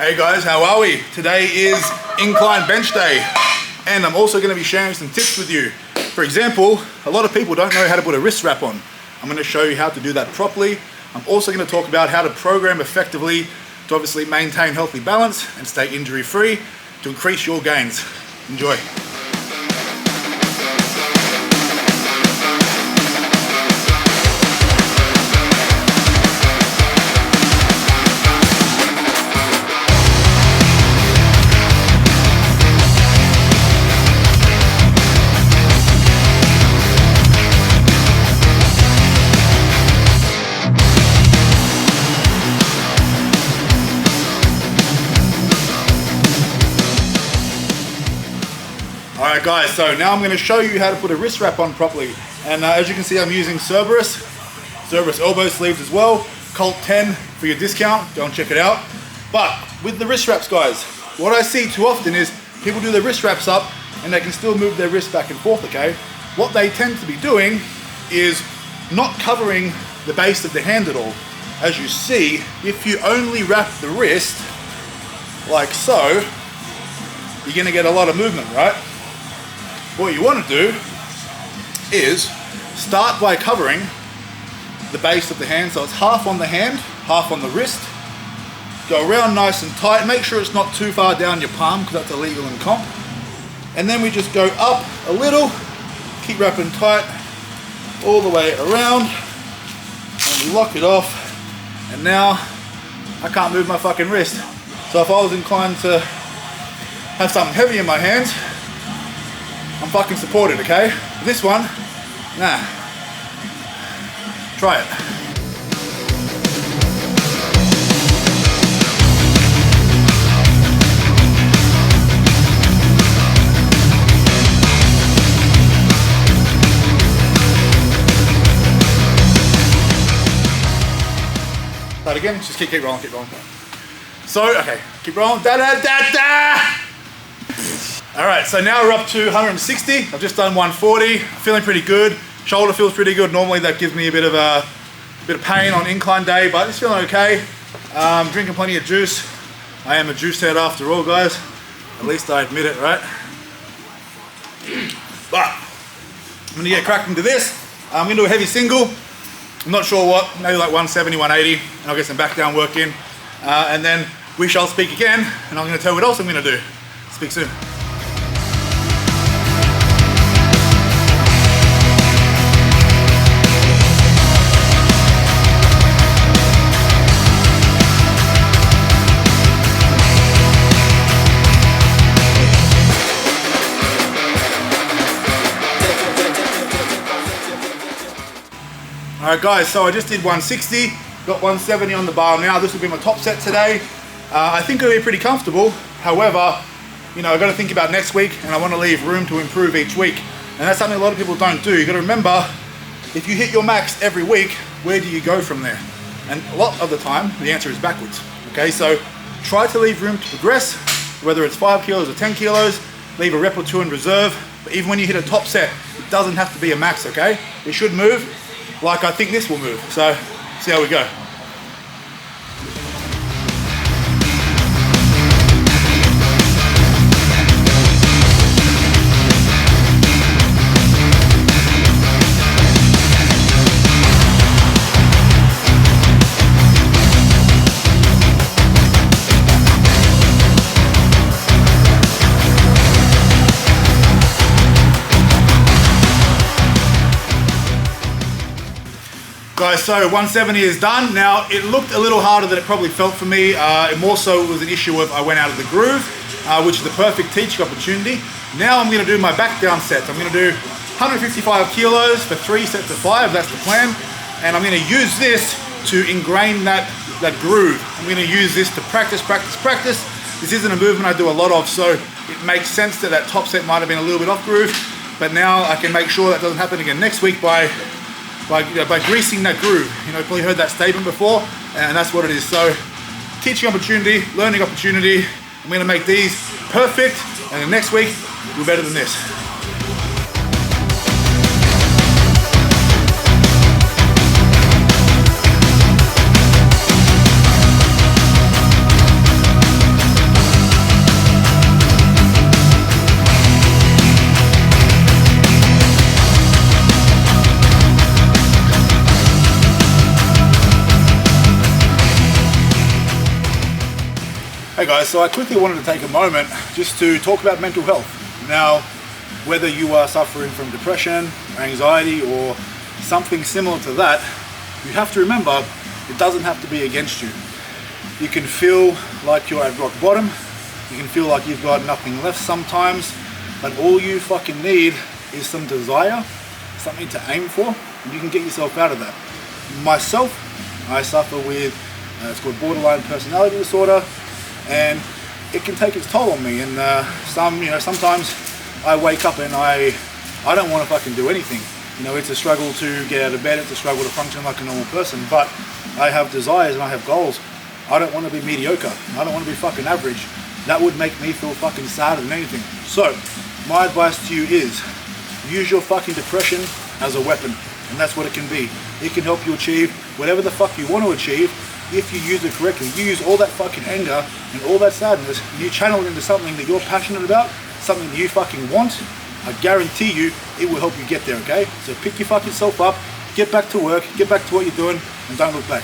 Hey guys, how are we? Today is incline bench day, and I'm also going to be sharing some tips with you. For example, a lot of people don't know how to put a wrist wrap on. I'm going to show you how to do that properly. I'm also going to talk about how to program effectively to obviously maintain healthy balance and stay injury free to increase your gains. Enjoy. Alright guys, so now I'm going to show you how to put a wrist wrap on properly. And as you can see, I'm using Cerberus elbow sleeves as well. Colt 10 for your discount, go and check it out. But with the wrist wraps guys, what I see too often is people do their wrist wraps up and they can still move their wrist back and forth, okay? What they tend to be doing is not covering the base of the hand at all. As you see, if you only wrap the wrist like so, you're going to get a lot of movement, right? What you want to do is start by covering the base of the hand, so it's half on the hand, half on the wrist. Go around nice and tight, make sure it's not too far down your palm because that's illegal in comp. And then we just go up a little, keep wrapping tight all the way around, and we lock it off. And now I can't move my fucking wrist. So if I was inclined to have something heavy in my hands, I'm fucking supported, okay? This one, nah. Try it. Start again, just keep rolling, keep rolling. So, okay, keep rolling. Da da da da! Alright, so now we're up to 160. I've just done 140. Feeling pretty good. Shoulder feels pretty good. Normally that gives me a bit of pain on incline day, but it's feeling okay. Drinking plenty of juice. I am a juice head after all, guys. At least I admit it, right? But I'm gonna get cracking to this. I'm gonna do a heavy single. I'm not sure what, maybe like 170, 180, and I'll get some back down work in. And then we shall speak again, and I'm gonna tell you what else I'm gonna do. Speak soon. Alright guys, so I just did 160, got 170 on the bar now. This will be my top set today. I think it'll be pretty comfortable. However, you know, I've got to think about next week and I want to leave room to improve each week. And that's something a lot of people don't do. You've got to remember, if you hit your max every week, where do you go from there? And a lot of the time, the answer is backwards. Okay, so try to leave room to progress, whether it's 5 kilos or 10 kilos, leave a rep or two in reserve. But even when you hit a top set, it doesn't have to be a max, okay? It should move like I think this will move. So, see how we go. Guys, so 170 is done. Now, it looked a little harder than it probably felt for me. It more so was an issue of I went out of the groove, which is the perfect teaching opportunity. Now I'm gonna do my back down sets. I'm gonna do 155 kilos for 3 sets of 5, that's the plan. And I'm gonna use this to ingrain that groove. I'm gonna use this to practice. This isn't a movement I do a lot of, so it makes sense that that top set might have been a little bit off groove, but now I can make sure that doesn't happen again next week by greasing that groove. You know, you've probably heard that statement before, and that's what it is. So, teaching opportunity, learning opportunity. I'm gonna make these perfect, and then next week, we're better than this. Hey guys, so I quickly wanted to take a moment just to talk about mental health. Now, whether you are suffering from depression, anxiety, or something similar to that, you have to remember it doesn't have to be against you. You can feel like you're at rock bottom, you can feel like you've got nothing left sometimes, but all you fucking need is some desire, something to aim for, and you can get yourself out of that. Myself, I suffer with, it's called borderline personality disorder, and it can take its toll on me. And sometimes I wake up and I don't want to fucking do anything. You know, it's a struggle to get out of bed, it's a struggle to function like a normal person, but I have desires and I have goals. I don't want to be mediocre. I don't want to be fucking average. That would make me feel fucking sadder than anything. So, my advice to you is, use your fucking depression as a weapon, and that's what it can be. It can help you achieve whatever the fuck you want to achieve if you use it correctly. You use all that fucking anger and all that sadness, and you channel it into something that you're passionate about, something that you fucking want. I guarantee you, it will help you get there, okay? So pick your fucking self up, get back to work, get back to what you're doing, and don't look back.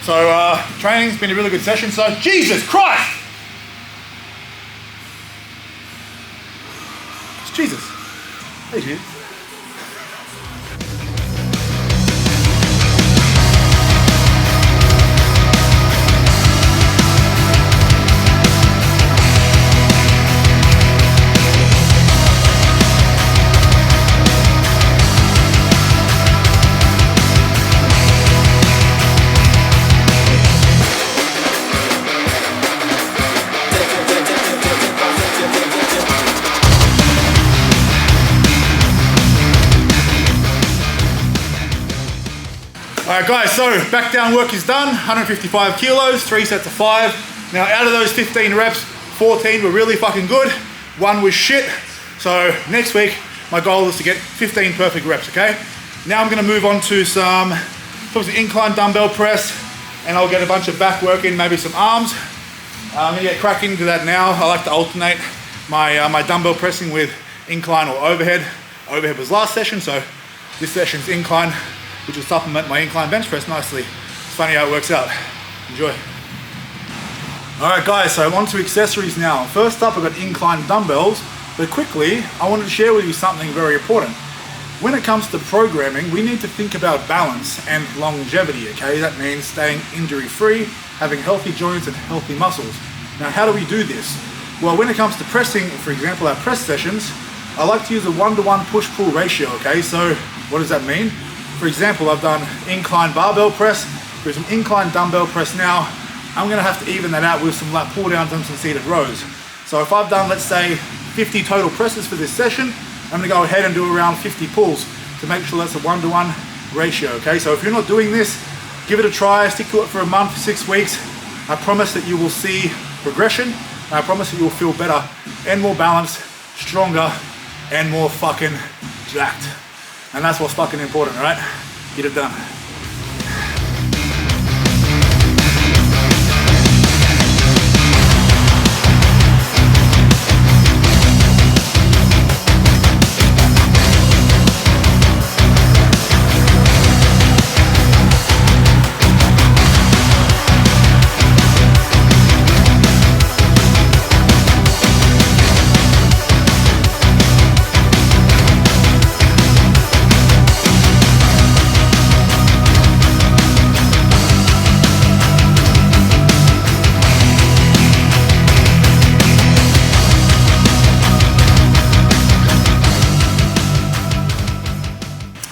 So training's been a really good session, so Jesus Christ! It's Jesus. Hey Jesus. Alright guys, so back down work is done, 155 kilos, 3 sets of 5. Now out of those 15 reps, 14 were really fucking good, 1 was shit. So next week, my goal is to get 15 perfect reps, okay? Now I'm gonna move on to some incline dumbbell press, and I'll get a bunch of back work in, maybe some arms. I'm gonna get cracking into that now. I like to alternate my dumbbell pressing with incline or overhead. Overhead was last session, so this session's incline, which will supplement my incline bench press nicely. It's funny how it works out. Enjoy. Alright guys, so on to accessories now. First up, I've got incline dumbbells, but quickly, I wanted to share with you something very important. When it comes to programming, we need to think about balance and longevity, okay? That means staying injury-free, having healthy joints and healthy muscles. Now, how do we do this? Well, when it comes to pressing, for example, our press sessions, I like to use a 1-to-1 push-pull ratio, okay? So, what does that mean? For example, I've done incline barbell press, there's some incline dumbbell press now. I'm gonna have to even that out with some lat pull downs and some seated rows. So if I've done, let's say, 50 total presses for this session, I'm gonna go ahead and do around 50 pulls to make sure that's a 1-to-1 ratio, okay? So if you're not doing this, give it a try, stick to it for a month, 6 weeks. I promise that you will see progression. I promise that you'll feel better and more balanced, stronger, and more fucking jacked. And that's what's fucking important, all right? Get it done.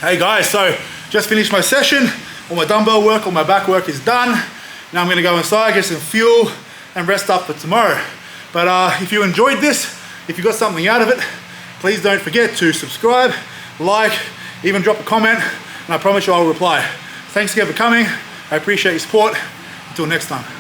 Hey guys, so just finished my session. All my dumbbell work, all my back work is done. Now I'm gonna go inside, get some fuel and rest up for tomorrow. But if you enjoyed this, if you got something out of it, please don't forget to subscribe, like, even drop a comment, and I promise you I'll reply. Thanks again for coming. I appreciate your support. Until next time.